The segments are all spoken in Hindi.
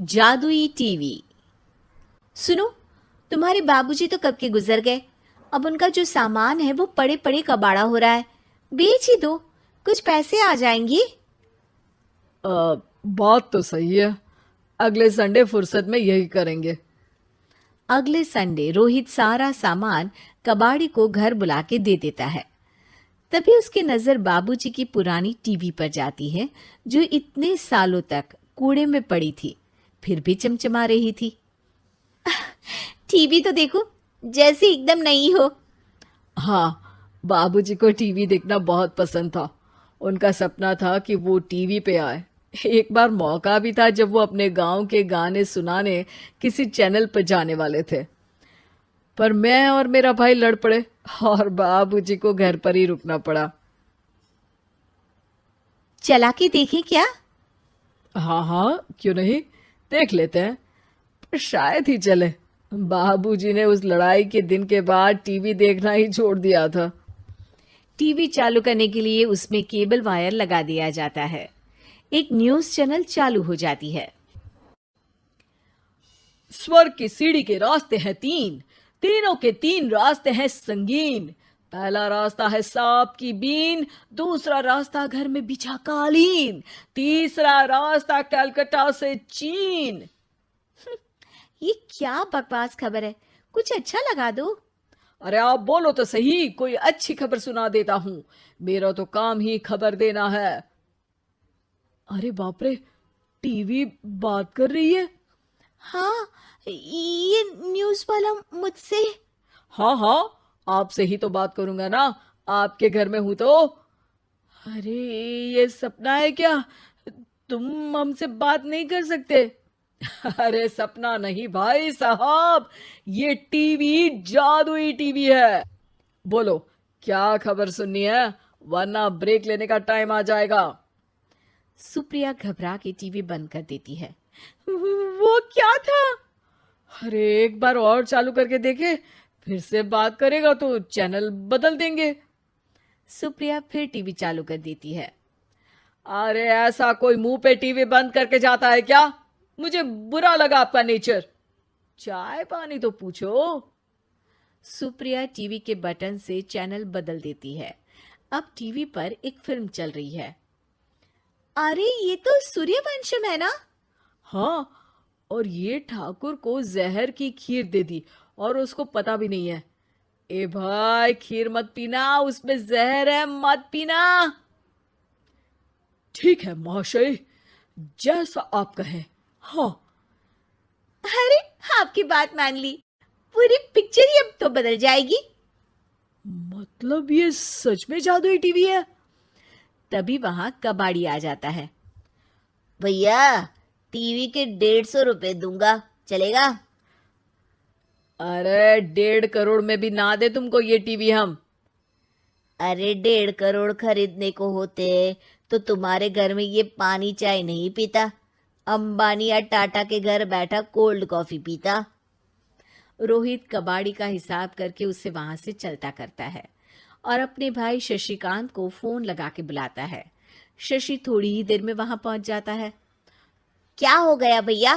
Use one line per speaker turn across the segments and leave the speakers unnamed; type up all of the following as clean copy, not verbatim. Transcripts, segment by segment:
जादुई टीवी। सुनो, तुम्हारे बाबूजी तो कब के गुजर गए। अब उनका जो सामान है वो पड़े पड़े कबाड़ा हो रहा है। बेच ही दो, कुछ पैसे आ जाएंगी।
बात तो सही है। अगले संडे फुर्सत में यही करेंगे।
अगले संडे रोहित सारा सामान कबाड़ी को घर बुला के दे देता है। तभी उसकी नजर बाबूजी की पुरानी टीवी पर जाती है, जो इतने सालों तक कूड़े में पड़ी थी, फिर भी चमचमा रही थी। टीवी तो देखो, जैसे एकदम नई हो।
हाँ, बाबूजी को टीवी देखना बहुत पसंद था। उनका सपना था कि वो टीवी पे आए। एक बार मौका भी था जब वो अपने गांव के गाने सुनाने किसी चैनल पर जाने वाले थे, पर मैं और मेरा भाई लड़ पड़े और बाबूजी को घर पर ही रुकना पड़ा।
चला के देखें क्या?
हाँ हाँ, क्यों नहीं, देख लेते हैं। पर शायद ही चले। बाबूजी ने उस लड़ाई के दिन के बाद टीवी देखना ही छोड़ दिया था।
टीवी चालू करने के लिए उसमें केबल वायर लगा दिया जाता है। एक न्यूज चैनल चालू हो जाती है।
स्वर्ग की सीढ़ी के रास्ते हैं तीन, तीनों के तीन रास्ते हैं संगीन। पहला रास्ता है सांप की बीन, दूसरा रास्ता घर में बिछा कालीन, तीसरा रास्ता कलकत्ता से चीन।
ये क्या बकवास खबर है, कुछ अच्छा लगा दो।
अरे आप बोलो तो सही, कोई अच्छी खबर सुना देता हूं। मेरा तो काम ही खबर देना है। अरे बाप रे, टीवी बात कर रही है।
हाँ, ये न्यूज वाला मुझसे।
हाँ हाँ, आपसे ही तो बात करूंगा ना, आपके घर में हूं तो। अरे, ये सपना है क्या? तुम हमसे बात नहीं कर सकते? अरे सपना नहीं भाई साहब, ये टीवी जादुई टीवी है। बोलो, क्या खबर सुननी है, वरना ब्रेक लेने का टाइम आ जाएगा।
सुप्रिया घबरा के टीवी बंद कर देती है। वो क्या था?
अरे एक बार और चालू करके देखे, फिर से बात करेगा तो चैनल बदल देंगे।
सुप्रिया फिर टीवी चालू कर देती है।
अरे ऐसा कोई मुंह पे टीवी बंद करके जाता है क्या? मुझे बुरा लगा आपका नेचर। चाय पानी तो पूछो।
सुप्रिया टीवी के बटन से चैनल बदल देती है। अब टीवी पर एक फिल्म चल रही है। अरे ये तो सूर्यवंशम है ना?
हाँ, और ये ठाकुर को जहर की खीर दे दी और उसको पता भी नहीं है। ए भाई, खीर मत पीना, उसमें जहर है, मत पीना। ठीक है महाशय, जैसा आप कहें। हाँ।
अरे, आपकी बात मान ली, पूरी पिक्चर ही अब तो बदल जाएगी।
मतलब ये सच में जादुई टीवी है?
तभी वहां कबाड़ी आ जाता है।
भैया, टीवी के 150 रुपए दूंगा, चलेगा?
अरे 1.5 करोड़ में भी ना दे तुमको ये टीवी हम।
अरे 1.5 करोड़ खरीदने को होते तो तुम्हारे घर में ये पानी चाय नहीं पीता, अंबानी या टाटा के घर बैठा कोल्ड कॉफी पीता।
रोहित कबाड़ी का हिसाब करके उसे वहां से चलता करता है और अपने भाई शशिकांत को फोन लगा के बुलाता है। शशि थोड़ी ही देर में वहां पहुंच जाता है।
क्या हो गया भैया?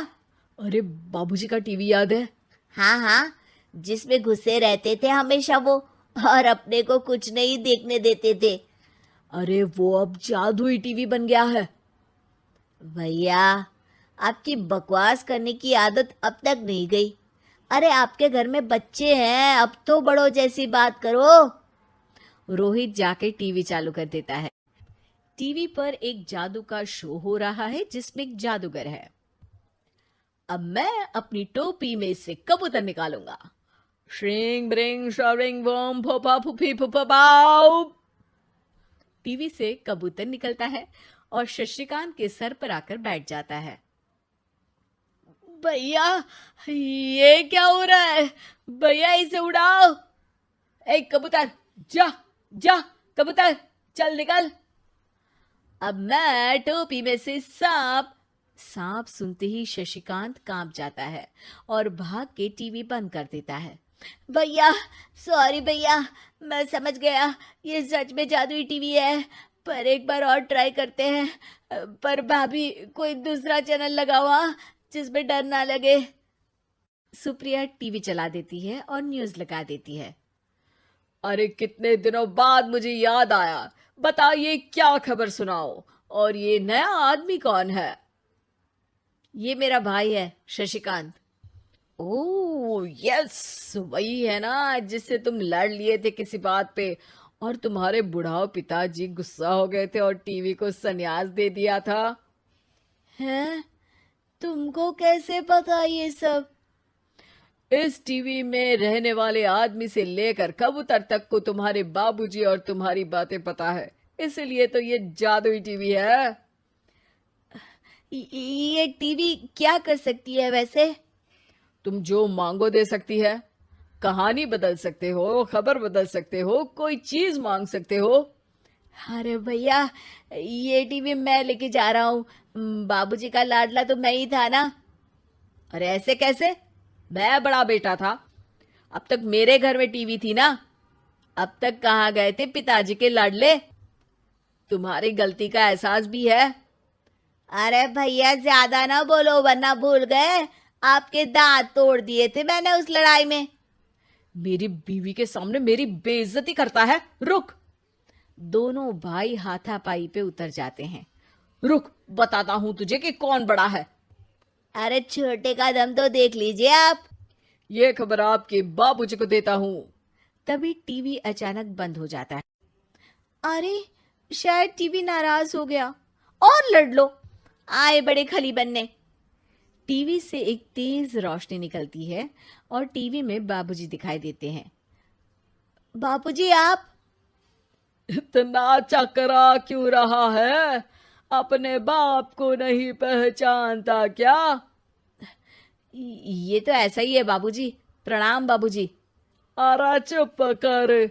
अरे बाबूजी का टीवी याद है?
हाँ हाँ, जिसमें घुसे रहते थे हमेशा वो, और अपने को कुछ नहीं देखने देते थे।
अरे वो अब जादुई टीवी बन गया है।
भैया, आपकी बकवास करने की आदत अब तक नहीं गई। अरे आपके घर में बच्चे हैं, अब तो बड़ों जैसी बात करो।
रोहित जाके टीवी चालू कर देता है। टीवी पर एक जादू का शो हो रहा है जिसमें एक जादूगर है। अब मैं अपनी टोपी में से कबूतर निकालूंगा।
श्रिंग ब्रिंग शरिंग बम फोपा फुफी फुफा बाउ।
टीवी से कबूतर निकलता है और शशिकांत के सर पर आकर बैठ जाता है।
भैया, ये क्या हो रहा है? भैया इसे उड़ाओ। ए कबूतर, जा जा, कबूतर चल निकल।
अब मैं टोपी में से सांप। सांप सुनते ही शशिकांत कांप जाता है और भाग के टीवी बंद कर देता है।
भैया, सॉरी भैया, मैं समझ गया ये सच में जादुई टीवी है, पर एक बार और ट्राई करते हैं। पर भाभी, कोई दूसरा चैनल लगाओ। हाँ, जिसमें डर ना लगे।
सुप्रिया टीवी चला देती है और न्यूज लगा देती है।
अरे कितने दिनों बाद मुझे याद आया, बताइए क्या खबर सुनाओ। और ये नया आदमी कौन है?
ये मेरा भाई है शशिकांत।
ओह यस, वही है ना जिससे तुम लड़ लिए थे किसी बात पे, और तुम्हारे बुढ़ाओ पिताजी गुस्सा हो गए थे और टीवी को संन्यास दे दिया था।
हैं? तुमको कैसे पता ये सब?
इस टीवी में रहने वाले आदमी से लेकर कबूतर तक को तुम्हारे बाबूजी और तुम्हारी बातें पता है, इसलिए तो ये जादुई टीवी है।
ये टीवी क्या कर सकती है वैसे?
तुम जो मांगो दे सकती है। कहानी बदल सकते हो, खबर बदल सकते हो, कोई चीज मांग सकते हो।
अरे भैया, ये टीवी मैं लेके जा रहा हूँ। बाबूजी का लाडला तो मैं ही था ना।
अरे ऐसे कैसे? मैं बड़ा बेटा था, अब तक मेरे घर में टीवी थी ना।
अब तक कहाँ गए थे पिताजी के लाडले?
तुम्हारी गलती का एहसास भी है।
अरे भैया, ज्यादा ना बोलो वरना भूल गए आपके दांत तोड़ दिए थे मैंने उस लड़ाई में।
मेरी बीवी के सामने मेरी बेइज्जती करता है। रुक।
दोनों भाई हाथापाई पे उतर जाते हैं।
रुक, बताता हूं तुझे कि कौन बड़ा है।
अरे छोटे का दम तो देख लीजिए आप।
ये खबर आपके बाबूजी को देता हूं।
तभी टीवी अचानक बंद हो जाता है। अरे शायद टीवी नाराज हो गया।
और लड़ लो, आए बड़े खली बनने।
टीवी से एक तेज रोशनी निकलती है और टीवी में बाबूजी दिखाई देते हैं।
बाबूजी आप?
इतना चकरा क्यों रहा है? अपने बाप को नहीं पहचानता क्या?
ये तो ऐसा ही है बाबूजी। प्रणाम बाबूजी।
अरे चुप कर,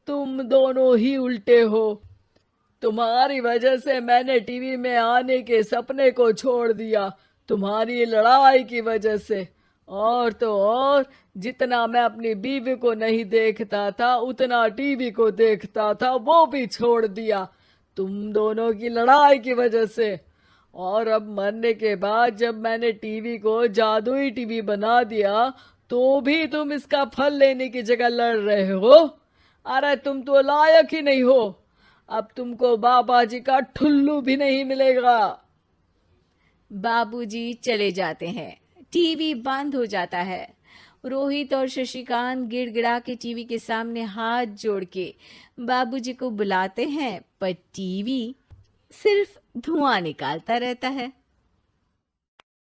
तुम दोनों ही उल्टे हो। तुम्हारी वजह से मैंने टीवी में आने के सपने को छोड़ दिया, तुम्हारी लड़ाई की वजह से। और तो और, जितना मैं अपनी बीवी को नहीं देखता था उतना टीवी को देखता था, वो भी छोड़ दिया तुम दोनों की लड़ाई की वजह से। और अब मरने के बाद जब मैंने टीवी को जादुई टीवी बना दिया तो भी तुम इसका फल लेने की जगह लड़ रहे हो। अरे तुम तो लायक ही नहीं हो। अब तुमको बाबा जी का ठुल्लू भी नहीं मिलेगा।
बाबूजी चले जाते हैं। टीवी बंद हो जाता है। रोहित और शशिकांत गिड़गिड़ा के टीवी के सामने हाथ जोड़ के बाबूजी को बुलाते हैं, पर टीवी सिर्फ धुआं निकालता रहता है।